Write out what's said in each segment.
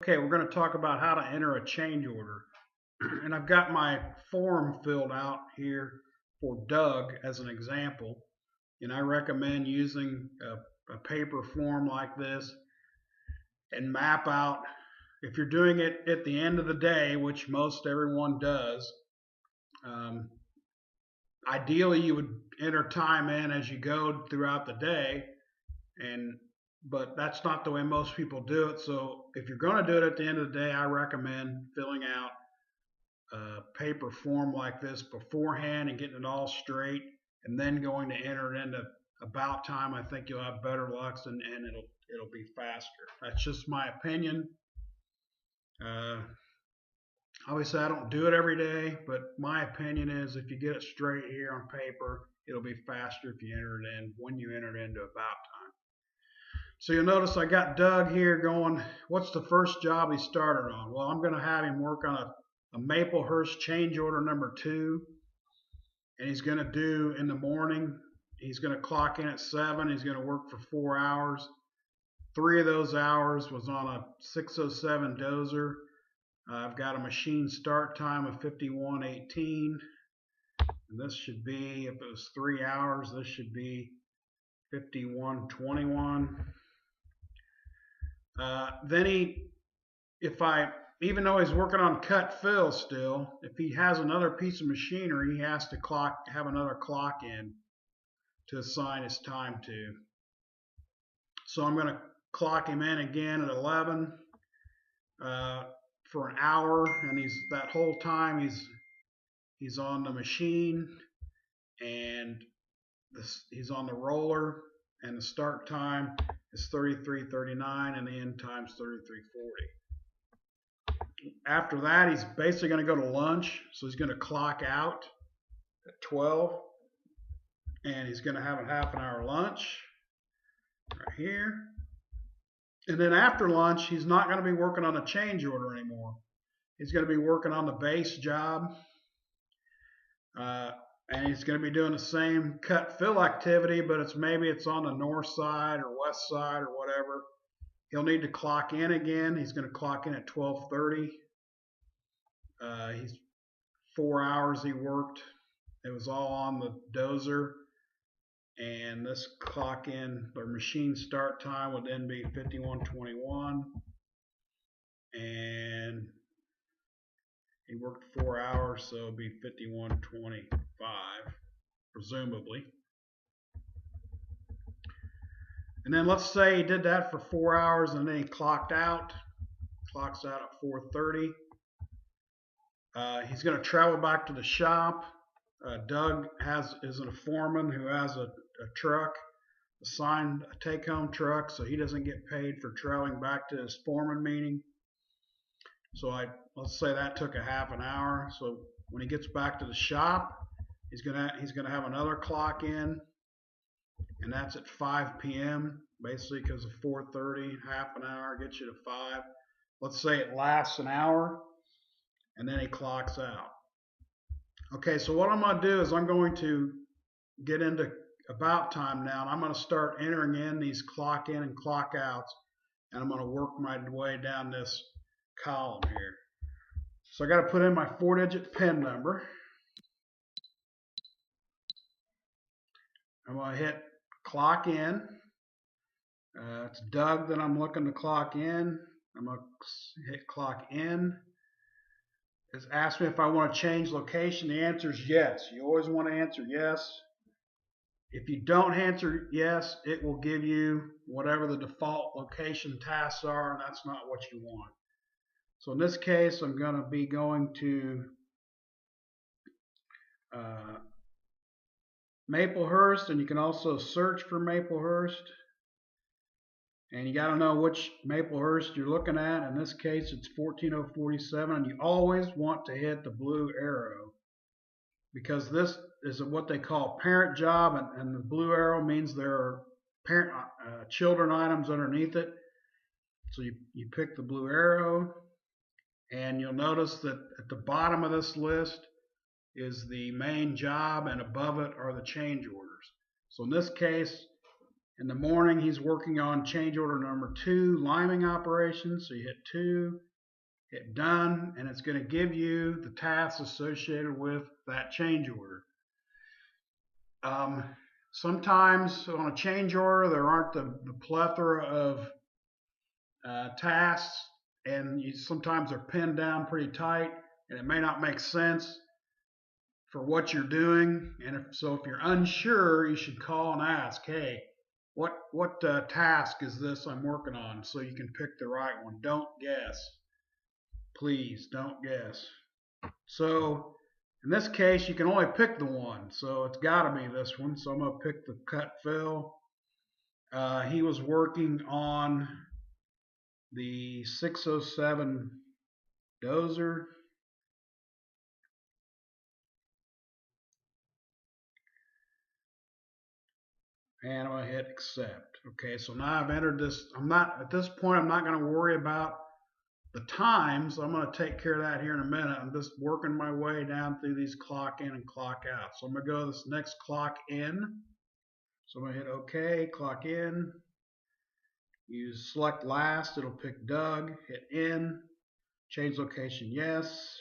Okay, we're going to talk about how to enter a change order. And I've got my form filled out here for Doug as an example. And I recommend using a paper form like this and map out. If you're doing it at the end of the day, which most everyone does, um, ideally you would enter time in as you go throughout the day, and but that's not the way most people do it. So if you're going to do it at the end of the day, I recommend filling out a paper form like this beforehand and getting it all straight, and then going to enter it into about time. I think you'll have better luck, and it'll be faster. That's just my opinion. Uh, Obviously, I don't do it every day, but my opinion is if you get it straight here on paper, it'll be faster if you enter it in when you enter it into about time. So you'll notice I got Doug here going, what's the first job he started on? Well, I'm going to have him work on a Maplehurst change order number 2, and he's going to do in the morning. He's going to clock in at 7. He's going to work for 4 hours. 3 of those hours was on a 607 dozer. I've got a machine start time of 51:18. And this should be, if it was 3 hours, this should be 51:21. Even though he's working on cut fill still, if he has another piece of machinery, he has to have another clock in to assign his time to. So I'm going to clock him in again at 11 for an hour, and that whole time he's on the machine, and he's on the roller, and the start time is 33:39 and the end time is 33:40. After that, he's basically going to go to lunch, so he's going to clock out at 12, and he's going to have a half an hour lunch right here. And then after lunch, he's not going to be working on a change order anymore. He's going to be working on the base job, and he's going to be doing the same cut fill activity, but maybe it's on the north side or west side or whatever. He'll need to clock in again. He's going to clock in at 12:30. He's 4 hours he worked. It was all on the dozer, and this clock in or machine start time would then be 51:21, and he worked 4 hours, so it'd be 51:25, presumably. And then let's say he did that for 4 hours, and then he clocks out at 4:30. He's going to travel back to the shop. Doug is a foreman who has a truck, assigned a take-home truck, so he doesn't get paid for traveling back to his foreman meeting. So let's say that took a half an hour. So when he gets back to the shop, he's gonna have another clock in, and that's at 5 p.m. Basically, because of 4:30, half an hour gets you to 5. Let's say it lasts an hour, and then he clocks out. Okay, so what I'm going to do is I'm going to get into about time now, and I'm going to start entering in these clock in and clock outs, and I'm going to work my way down this column here. So I got to put in my 4-digit PIN number. I'm going to hit clock in. It's Doug that I'm looking to clock in. I'm going to hit clock in. It's asked me if I want to change location. The answer is yes. You always want to answer yes. If you don't answer yes, it will give you whatever the default location tasks are, and that's not what you want. So in this case, I'm going to be going to Maplehurst, and you can also search for Maplehurst. And you got to know which Maplehurst you're looking at. In this case, it's 14047, and you always want to hit the blue arrow, because this is what they call parent job, and the blue arrow means there are parent children items underneath it. So you pick the blue arrow, and you'll notice that at the bottom of this list is the main job, and above it are the change orders. So in this case, In the morning, he's working on change order number 2, liming operation. So you hit 2, hit done, and it's going to give you the tasks associated with that change order. Um, Sometimes on a change order, there aren't the plethora of tasks, and sometimes they're pinned down pretty tight, and it may not make sense for what you're doing. And if you're unsure, you should call and ask, hey, what task is this I'm working on, so you can pick the right one. Don't guess. Please don't guess. So in this case, you can only pick the one, so it's got to be this one. So I'm going to pick the cut fill. He was working on the 607 dozer. And I'm going to hit accept. Okay, so now I've entered this. At this point, I'm not going to worry about the times. I'm going to take care of that here in a minute. I'm just working my way down through these clock in and clock out. So I'm going to go to this next clock in. So I'm going to hit OK, clock in. Use select last, it'll pick Doug. Hit in, change location, yes.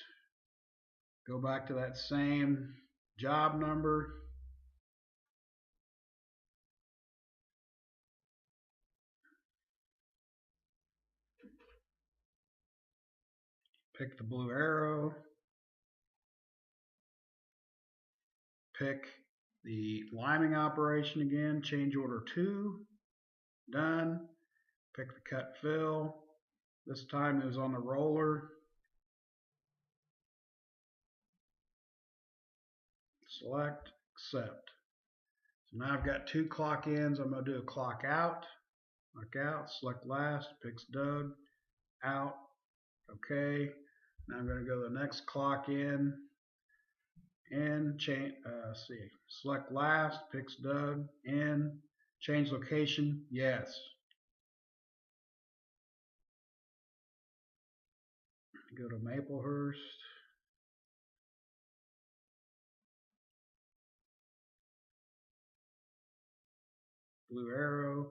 Go back to that same job number. Pick the blue arrow. Pick the liming operation again, change order 2, done. Pick the cut fill. This time it was on the roller. Select, accept. So now I've got 2 clock ins. I'm going to do a clock out. Clock out, select last, picks Doug, out, okay. Now I'm going to go to the next clock in and change, select last, picks Doug, in, change location, yes. Go to Maplehurst. Blue arrow.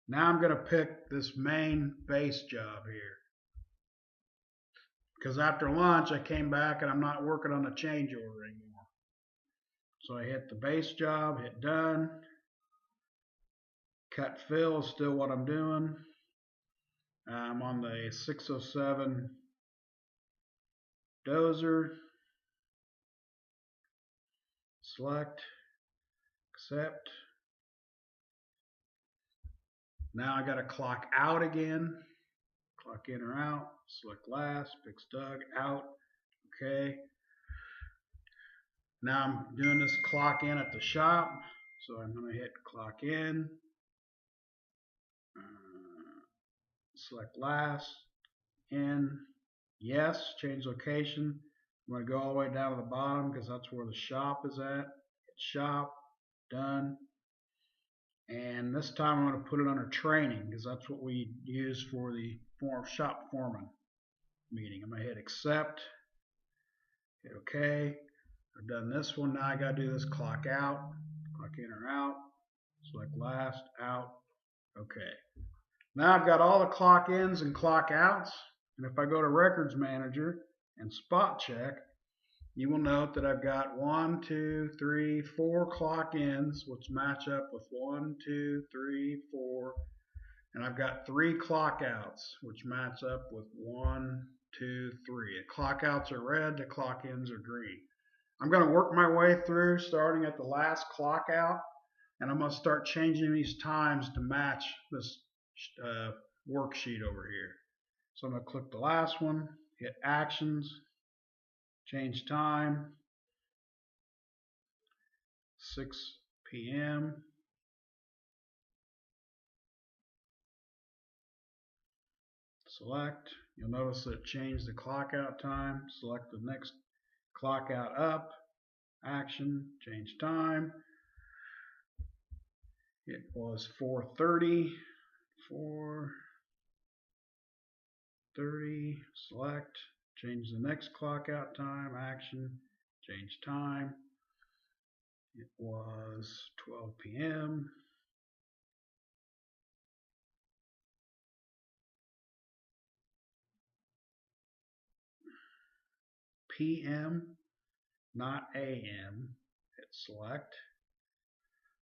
Now I'm going to pick this main base job here. Because after lunch, I came back and I'm not working on the change order anymore. So I hit the base job, hit done. Cut fill is still what I'm doing. I'm on the 607 dozer. Select, accept. Now I got to clock out again. Clock in or out. Select last, picks Doug, out. Okay. Now I'm doing this clock in at the shop. So I'm going to hit clock in. Select last, in, yes, change location. I'm going to go all the way down to the bottom because that's where the shop is at. Hit shop, done. And this time I'm going to put it under training because that's what we use for the shop foreman meeting. I'm going to hit accept, hit OK. I've done this one. Now I got to do this clock out, clock in or out, select last, out, OK. Now I've got all the clock ins and clock outs. And if I go to Records Manager and spot check, you will note that I've got 1, 2, 3, 4 clock ins, which match up with 1, 2, 3, 4. And I've got 3 clock outs, which match up with 1, 2, 3. The clock outs are red, the clock ins are green. I'm going to work my way through starting at the last clock out, and I'm going to start changing these times to match this worksheet over here. So I'm going to click the last one, hit actions, change time, 6 p.m. Select. You'll notice that it changed the clock out time. Select the next clock out up. Action. Change time. It was 4:30. 4:30. Select. Change the next clock out time. Action. Change time. It was 12 p.m. PM, not AM. Hit select.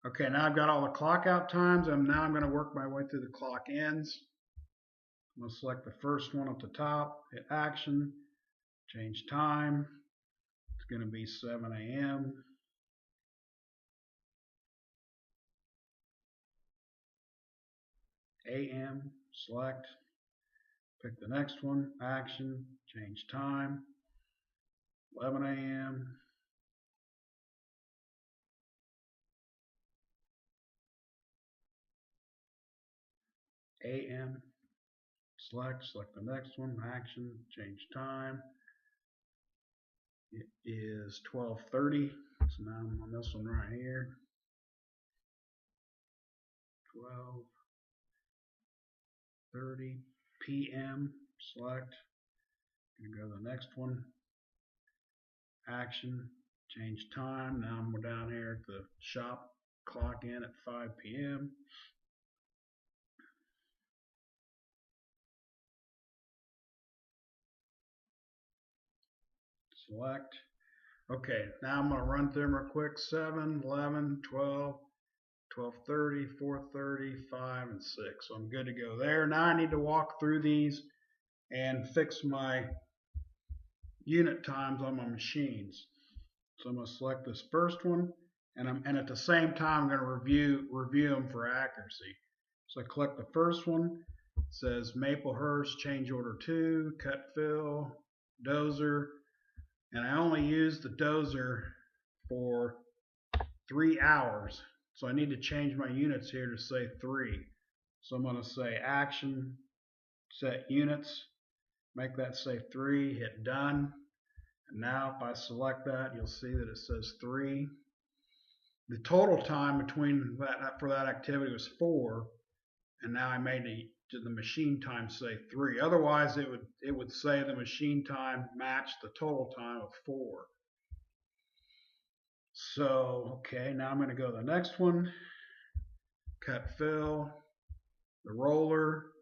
Okay, now I've got all the clock out times, and now I'm going to work my way through the clock ends. I'm going to select the first one at the top, hit action, change time. It's going to be 7 a.m. AM, select, pick the next one, action, change time, 11 a.m. AM, select the next one, action, change time. It is 12:30, so now I'm on this one right here. 12:30 p.m. Select. Gonna go to the next one. Action. Change time. Now I'm down here at the shop. Clock in at 5 p.m. Select. Okay, now I'm going to run through them real quick. 7, 11, 12, 12:30, 4:30, 5, and 6. So I'm good to go there. Now I need to walk through these and fix my unit times on my machines. So I'm going to select this first one, and at the same time I'm going to review them for accuracy. So I click the first one. It says Maplehurst change order 2, cut fill, dozer, and I only use the dozer for 3 hours. So I need to change my units here to say 3. So I'm going to say action, set units, make that say 3, hit done. And now if I select that, you'll see that it says 3. The total time between that for that activity was 4, and now I made the machine time say 3. Otherwise, it would say the machine time matched the total time of 4. So okay, now I'm going to go to the next one. Cut fill, the roller,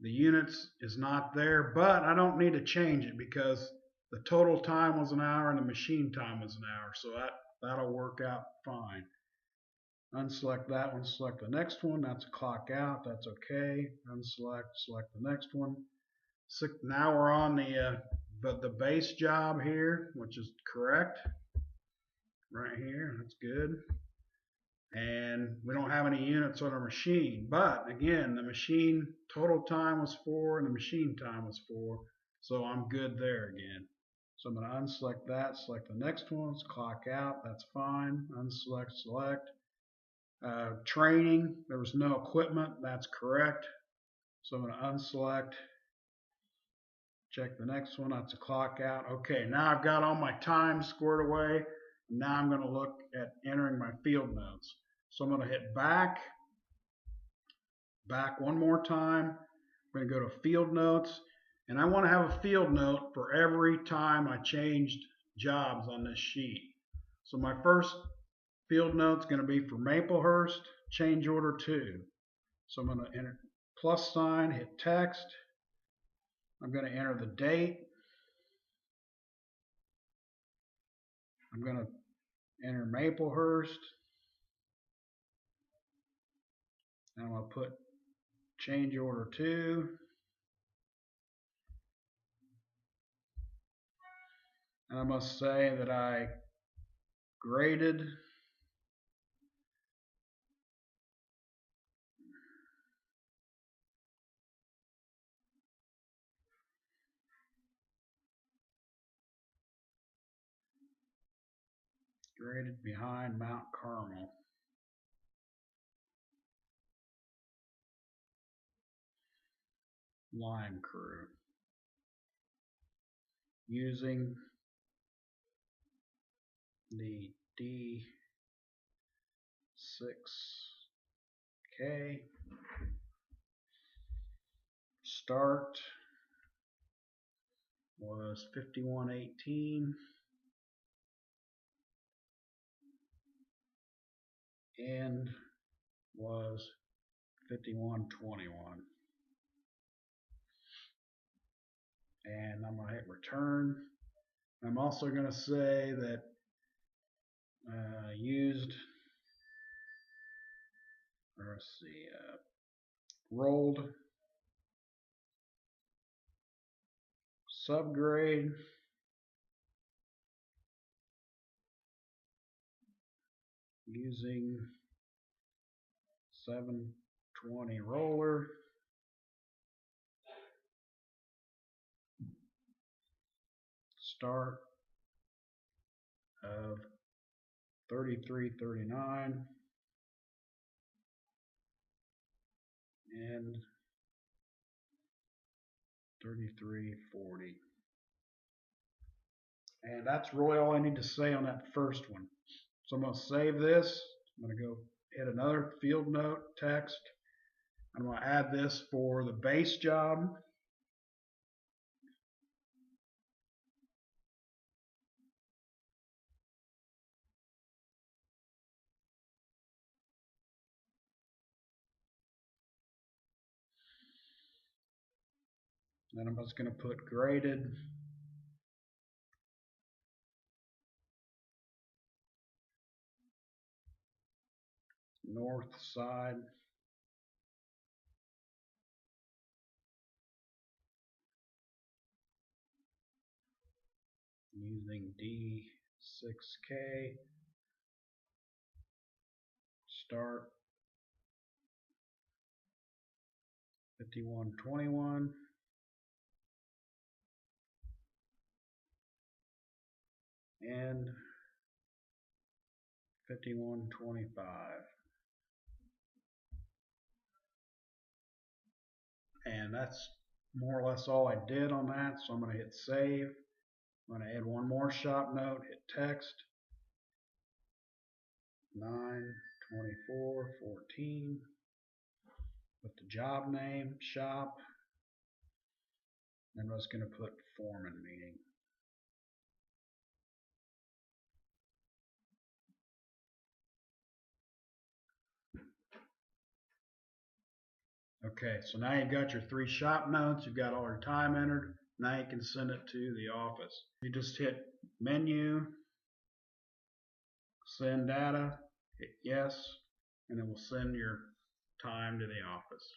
the units is not there, but I don't need to change it because the total time was an hour and the machine time was an hour, so that'll work out fine. Unselect that one, select the next one. That's a clock out. That's okay. Unselect, select the next one. Now we're on the base job here, which is correct. Right here, that's good. And we don't have any units on our machine, but again, the machine total time was 4 and the machine time was 4, so I'm good there again. So I'm going to unselect that, select the next one, it's clock out, that's fine. Unselect, select. Training, there was no equipment, that's correct. So I'm going to unselect, check the next one, that's a clock out. Okay, now I've got all my time squared away. Now I'm going to look at entering my field notes. So I'm going to hit back one more time. I'm going to go to field notes, and I want to have a field note for every time I changed jobs on this sheet. So my first field note is going to be for Maplehurst, change order 2. So I'm going to enter plus sign, hit text. I'm going to enter the date. I'm going to enter Maplehurst. And I'm going to put change order 2. And I must say that I graded behind Mount Carmel. Line crew using the D6K. Start was 5118. End was 5121. And I'm going to hit return. I'm also going to say that used, or let's see, rolled subgrade using 720 roller start of 3339 and 3340. And that's really all I need to say on that first one. So I'm going to save this. I'm going to go hit another field note text. I'm going to add this for the base job. Then I'm just going to put graded north side using D6K start 5121 and 5125. And that's more or less all I did on that. So I'm going to hit save. I'm going to add one more shop note, hit text, 9/24/14, put the job name, shop, and I'm just going to put foreman meeting. Okay, so now you've got your 3 shop notes, you've got all your time entered. Now you can send it to the office. You just hit menu, send data, hit yes, and it will send your time to the office.